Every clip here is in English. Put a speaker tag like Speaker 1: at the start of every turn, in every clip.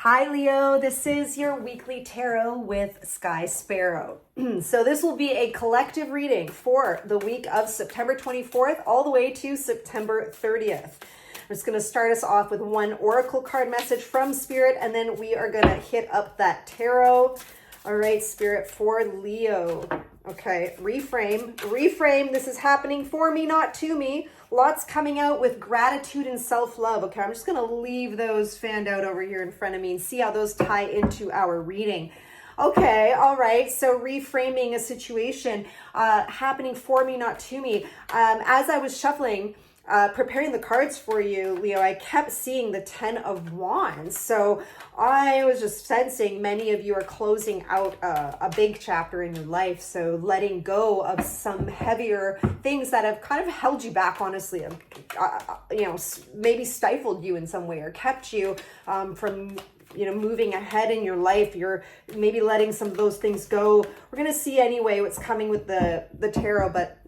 Speaker 1: Hi Leo, this is your weekly tarot with Sky Sparrow. So this will be a collective reading for the week of September 24th all the way to September 30th. I'm just going to start us off with one oracle card message from Spirit, and then we are going to hit up that tarot. All right, Spirit, for Leo. Okay, reframe. This is happening for me, not to me. Lots coming out with gratitude and self-love. Okay, I'm just going to leave those fanned out over here in front of me and see how those tie into our reading. Okay, all right, so reframing a situation happening for me, not to me. As I was shuffling, preparing the cards for you, Leo, I kept seeing the 10 of Wands. So I was just sensing many of you are closing out a big chapter in your life. So letting go of some heavier things that have kind of held you back, honestly, maybe stifled you in some way or kept you from moving ahead in your life. You're maybe letting some of those things go. We're going to see anyway what's coming with the tarot, but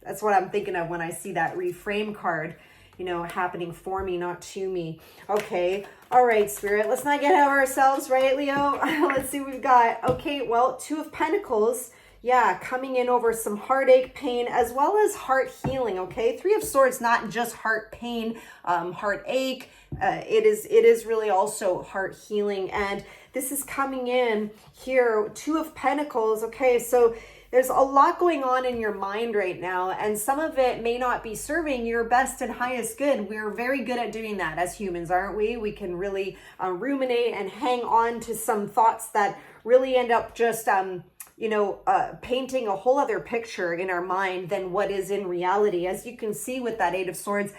Speaker 1: that's what I'm thinking of when I see that reframe card, happening for me, not to me. Okay. All right, Spirit. Let's not get ahead of ourselves, right, Leo? Let's see what we've got. Okay. Well, Two of Pentacles. Yeah. Coming in over some heartache, pain, as well as heart healing. Okay. Three of Swords, not just heart pain, heartache. It is really also heart healing. And this is coming in here. Two of Pentacles. Okay. So there's a lot going on in your mind right now, and some of it may not be serving your best and highest good. We're very good at doing that as humans, aren't we? We can really ruminate and hang on to some thoughts that really end up just, painting a whole other picture in our mind than what is in reality. As you can see with that Eight of Swords,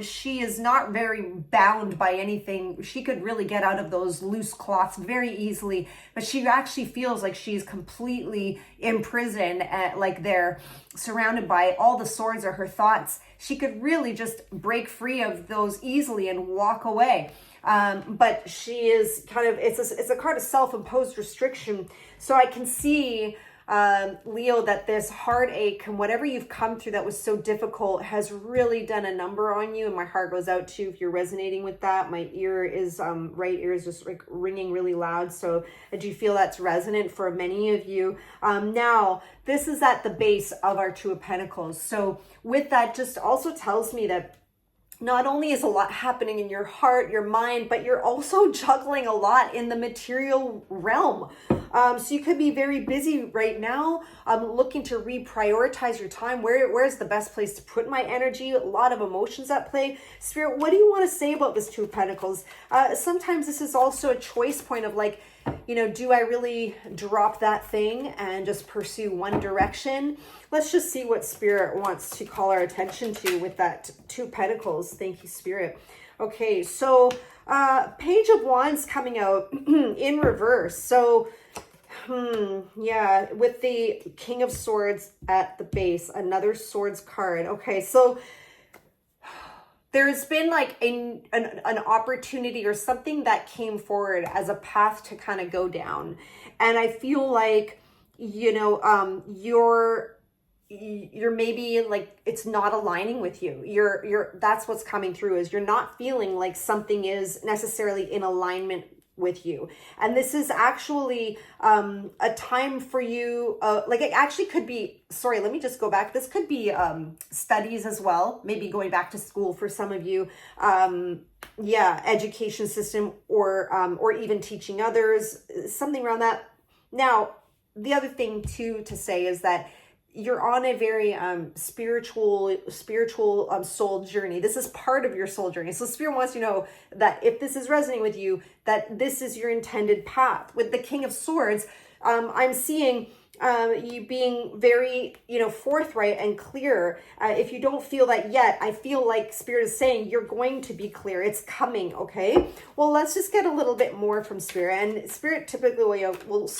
Speaker 1: she is not very bound by anything. She could really get out of those loose cloths very easily, but she actually feels like she's completely imprisoned, like they're surrounded by all the swords are her thoughts. She could really just break free of those easily and walk away. But she is kind of, it's a card of self-imposed restriction. So I can see, Leo, that this heartache and whatever you've come through that was so difficult has really done a number on you. And my heart goes out to you if you're resonating with that. My ear is, right ear is just like ringing really loud. So I do feel that's resonant for many of you. Now, this is at the base of our Two of Pentacles. So with that, just also tells me that not only is a lot happening in your heart, your mind, but you're also juggling a lot in the material realm. So you could be very busy right now, looking to reprioritize your time. Where's the best place to put my energy? A lot of emotions at play. Spirit, what do you want to say about this Two of Pentacles? Sometimes this is also a choice point of like, do I really drop that thing and just pursue one direction? Let's just see what Spirit wants to call our attention to with that Two of Pentacles. Thank you, Spirit. Okay, so Page of Wands coming out in reverse. So, yeah, with the King of Swords at the base, another Swords card. Okay, so there's been like an opportunity or something that came forward as a path to kind of go down. And I feel like, you're maybe like, it's not aligning with you. That's what's coming through, is you're not feeling like something is necessarily in alignment with you. And this is actually a time for you, like it actually could be, sorry, let me just go back. This could be studies as well, maybe going back to school for some of you. Education system, or even teaching others, something around that. Now, the other thing too to say is that you're on a very spiritual soul journey. This is part of your soul journey. So Spirit wants you to know that if this is resonating with you, that this is your intended path. With the King of Swords, I'm seeing you being very, forthright and clear. If you don't feel that yet, I feel like Spirit is saying you're going to be clear. It's coming, okay? Well, let's just get a little bit more from Spirit. And Spirit typically will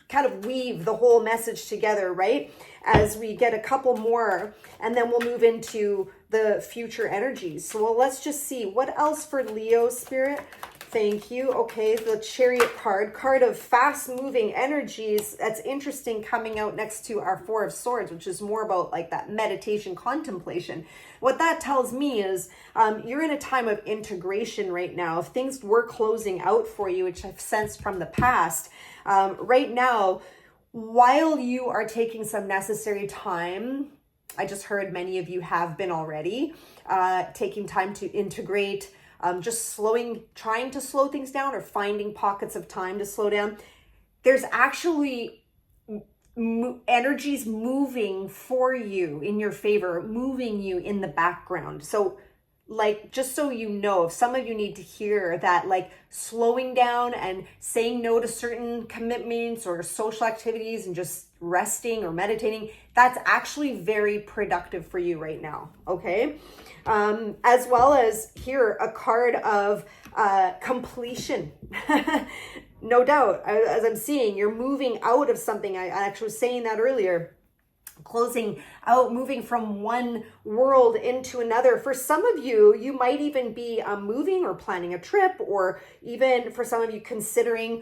Speaker 1: kind of weave the whole message together, right? As we get a couple more, and then we'll move into the future energies. So let's just see what else for Leo, Spirit. Thank you. Okay, the Chariot card of fast-moving energies. That's interesting, coming out next to our Four of Swords, which is more about like that meditation, contemplation. What that tells me is you're in a time of integration right now. If things were closing out for you, which I've sensed from the past, right now, while you are taking some necessary time, I just heard many of you have been already, taking time to integrate, just trying to slow things down or finding pockets of time to slow down. There's actually energies moving for you in your favor, moving you in the background. So like, just so you know, if some of you need to hear that, like slowing down and saying no to certain commitments or social activities and just resting or meditating, that's actually very productive for you right now. Okay. As well as here, a card of completion. No doubt, as I'm seeing, you're moving out of something. I actually was saying that earlier. Closing out, moving from one world into another. For some of you, you might even be moving or planning a trip, or even for some of you considering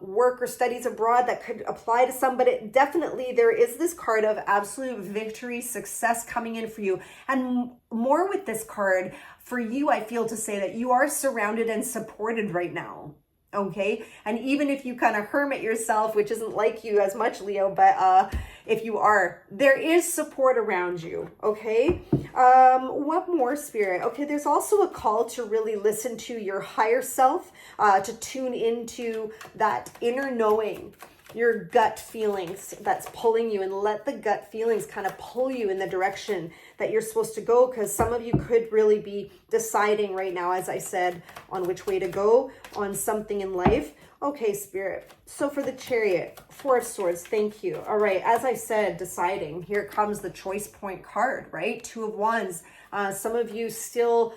Speaker 1: work or studies abroad that could apply to some. But it definitely, there is this card of absolute victory, success coming in for you. And more with this card, for you, I feel to say that you are surrounded and supported right now. Okay. And even if you kind of hermit yourself, which isn't like you as much, Leo, but if you are, there is support around you. Okay. What more, Spirit? Okay. There's also a call to really listen to your higher self, to tune into that inner knowing, your gut feelings that's pulling you, and let the gut feelings kind of pull you in the direction that you're supposed to go. Because some of you could really be deciding right now, as I said, on which way to go on something in life. Okay, Spirit. So for the Chariot, Four of Swords, thank you. All right, as I said, deciding. Here comes the choice point card, right? Two of Wands. Some of you still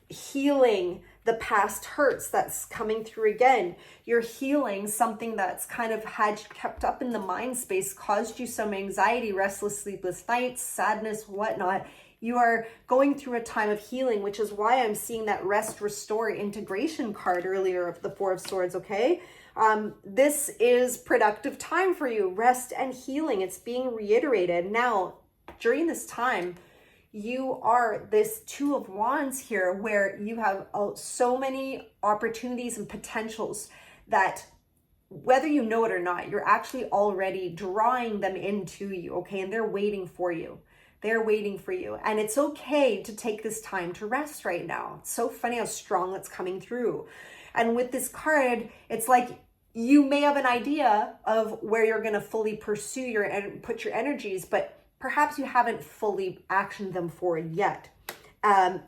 Speaker 1: healing the past hurts that's coming through again. You're healing something that's kind of had you kept up in the mind space, caused you some anxiety, restless, sleepless nights, sadness, whatnot. You are going through a time of healing, which is why I'm seeing that rest, restore, integration card earlier of the Four of Swords, okay? This is productive time for you, rest and healing. It's being reiterated. Now, during this time, you are this Two of Wands here, where you have so many opportunities and potentials that, whether you know it or not, you're actually already drawing them into you, okay? And they're waiting for you. They're waiting for you. And it's okay to take this time to rest right now. It's so funny how strong that's coming through. And with this card, it's like you may have an idea of where you're going to fully pursue put your energies, but perhaps you haven't fully actioned them forward yet. And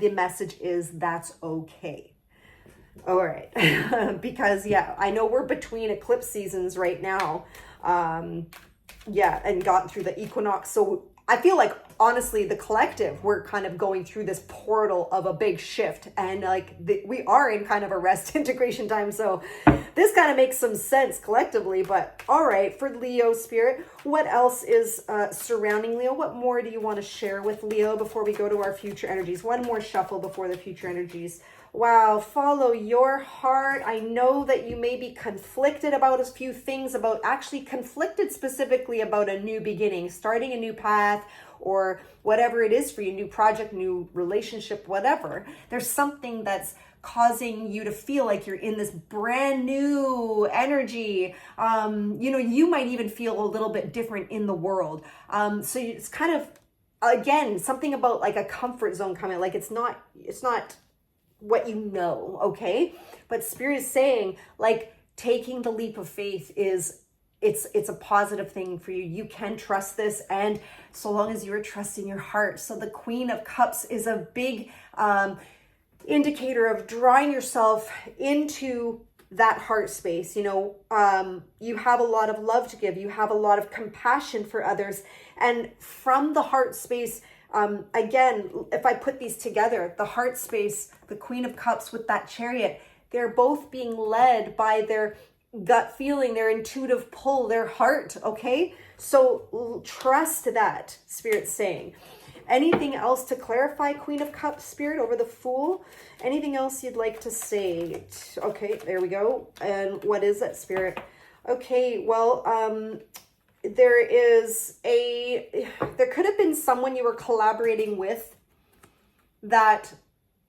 Speaker 1: the message is that's okay. All right. Because, yeah, I know we're between eclipse seasons right now. And gotten through the equinox. So I feel like, honestly, the collective, we're kind of going through this portal of a big shift. And we are in kind of a rest integration time. So this kind of makes some sense collectively. But all right, for Leo, Spirit, what else is surrounding Leo? What more do you want to share with Leo before we go to our future energies? One more shuffle before the future energies. Wow, follow your heart. I know that you may be conflicted about a few things, conflicted specifically about a new beginning, starting a new path, or whatever it is for you, new project, new relationship, whatever. There's something that's causing you to feel like you're in this brand new energy. You might even feel a little bit different in the world. So it's kind of, again, something about like a comfort zone coming, like it's not what you know, okay? But Spirit is saying, like, taking the leap of faith it's a positive thing for you. You can trust this, and so long as you're trusting your heart. So the Queen of Cups is a big indicator of drawing yourself into that heart space. You have a lot of love to give. You have a lot of compassion for others. And from the heart space, again, if I put these together, the heart space, the Queen of Cups with that Chariot, they're both being led by their gut feeling, their intuitive pull, their heart, okay? So trust that, Spirit's saying. Anything else to clarify, Queen of Cups, Spirit, over the Fool? Anything else you'd like to say? Okay, there we go. And what is it, Spirit? Okay, well, there could have been someone you were collaborating with that,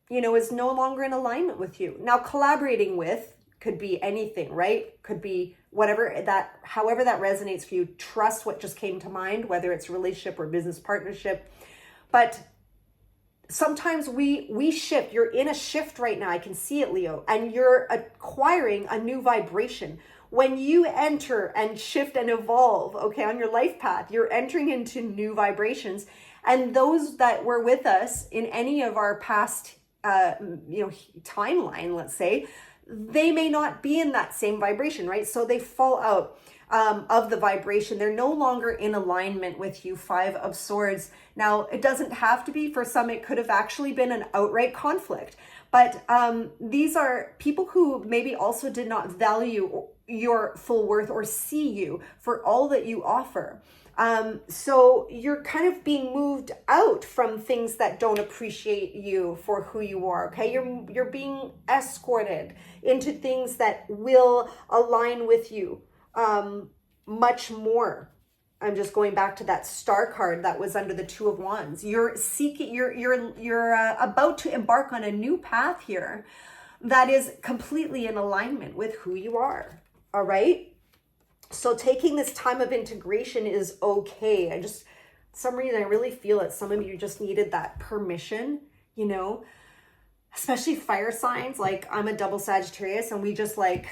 Speaker 1: you know, is no longer in alignment with you. Now, collaborating with could be anything, right? Could be whatever that, however that resonates for you. Trust what just came to mind, whether it's relationship or business partnership. But sometimes we shift. You're in a shift right now. I can see it, Leo, and you're acquiring a new vibration. When you enter and shift and evolve, okay, on your life path, you're entering into new vibrations. And those that were with us in any of our past, timeline, let's say, they may not be in that same vibration, right? So they fall out of the vibration. They're no longer in alignment with you. 5 of Swords. Now, it doesn't have to be. For some, it could have actually been an outright conflict. But these are people who maybe also did not value your full worth or see you for all that you offer. So you're kind of being moved out from things that don't appreciate you for who you are. Okay. You're being escorted into things that will align with you, much more. I'm just going back to that star card that was under the 2 of Wands. You're seeking, you're about to embark on a new path here that is completely in alignment with who you are. All right. So taking this time of integration is okay. Some reason I really feel it. Some of you just needed that permission, you know, especially fire signs. Like, I'm a double Sagittarius, and we just like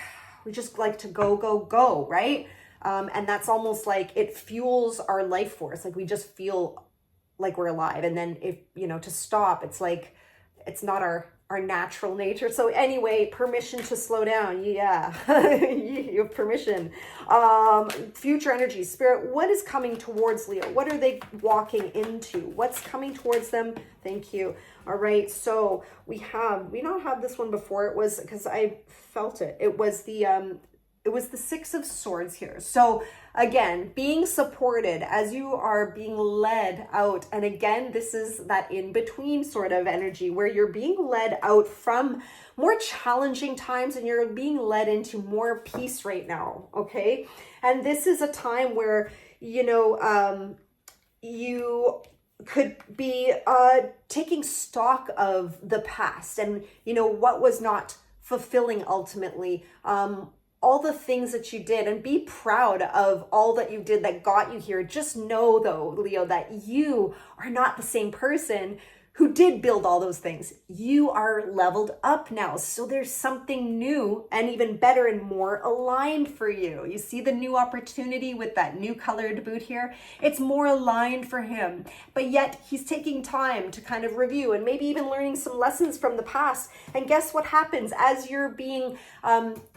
Speaker 1: to go, right? And that's almost like it fuels our life force. Like, we just feel like we're alive. And then if, you know, to stop, it's like, it's not our natural nature. So anyway, permission to slow down. Yeah, you have permission. Future energy, Spirit, what is coming towards Leo? What are they walking into? What's coming towards them? Thank you. All right. So we don't have this one before. It was, because I felt it. It was the 6 of Swords here. So again, being supported as you are being led out. And again, this is that in-between sort of energy where you're being led out from more challenging times and you're being led into more peace right now. Okay. And this is a time where, you know, you could be taking stock of the past and, you know, what was not fulfilling ultimately. All the things that you did, and be proud of all that you did that got you here. Just know though, Leo, that you are not the same person who did build all those things. You are leveled up now. So there's something new and even better and more aligned for you. You see the new opportunity with that new colored boot here? It's more aligned for him, but yet he's taking time to kind of review and maybe even learning some lessons from the past. And guess what happens as you're being,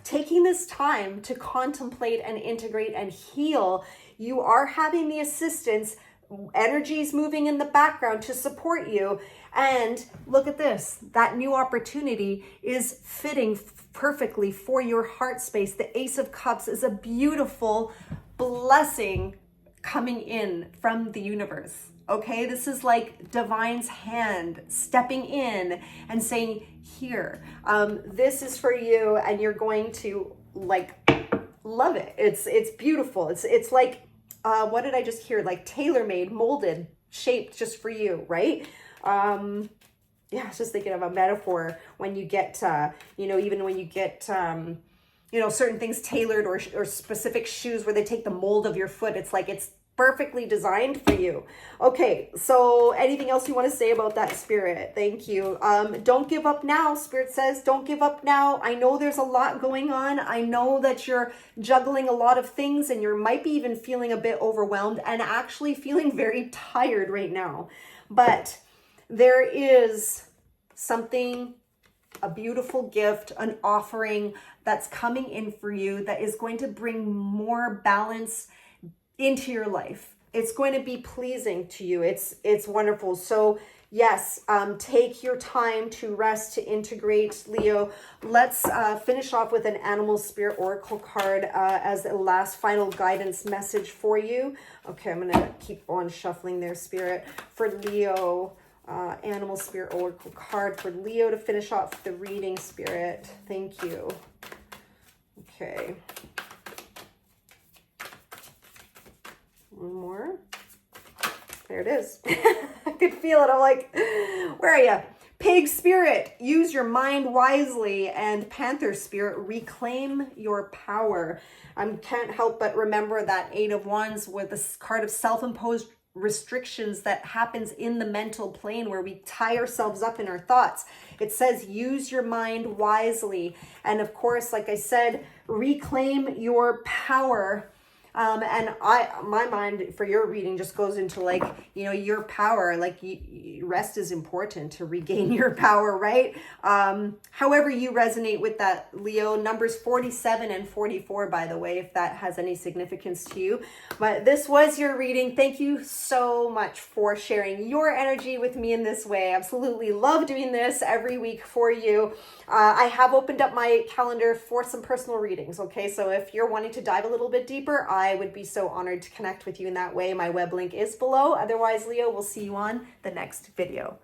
Speaker 1: taking this time to contemplate and integrate and heal? You are having the assistance, energies moving in the background to support you. And look at this, that new opportunity is fitting perfectly for your heart space. The Ace of Cups is a beautiful blessing coming in from the universe. Okay, this is like divine's hand stepping in and saying, here, this is for you, and you're going to like love it. It's beautiful. It's like, what did I just hear? Like tailor-made, molded, shaped just for you, right? Yeah, I was just thinking of a metaphor when you get, you know, even when you get, you know, certain things tailored or specific shoes where they take the mold of your foot. It's like, it's perfectly designed for you. Okay, so anything else you want to say about that, Spirit? Thank you. Don't give up now, Spirit says. Don't give up now. I know there's a lot going on. I know that you're juggling a lot of things and you might be even feeling a bit overwhelmed and actually feeling very tired right now. But there is something, a beautiful gift, an offering that's coming in for you that is going to bring more balance into your life. It's going to be pleasing to you. It's wonderful. So Yes, take your time to rest, to integrate, Leo. Let's finish off with an animal spirit oracle card as the last final guidance message for you. Okay, I'm going to keep on shuffling their spirit for Leo. Animal spirit oracle card for Leo to finish off the reading, spirit. Thank you. Okay. One more. There it is. I could feel it. I'm like, where are you? Pig spirit, use your mind wisely. And panther spirit, reclaim your power. I can't help but remember that Eight of Wands with this card of self-imposed restrictions that happens in the mental plane where we tie ourselves up in our thoughts. It says use your mind wisely. And of course, like I said, reclaim your power. And my mind for your reading just goes into like, you know, your power, like rest is important to regain your power, right? However you resonate with that, Leo. Numbers 47 and 44, by the way, if that has any significance to you. But this was your reading. Thank you so much for sharing your energy with me in this way. Absolutely love doing this every week for you. I have opened up my calendar for some personal readings. Okay, so if you're wanting to dive a little bit deeper, I would be so honored to connect with you in that way. My web link is below. Otherwise, Leo, we'll see you on the next video.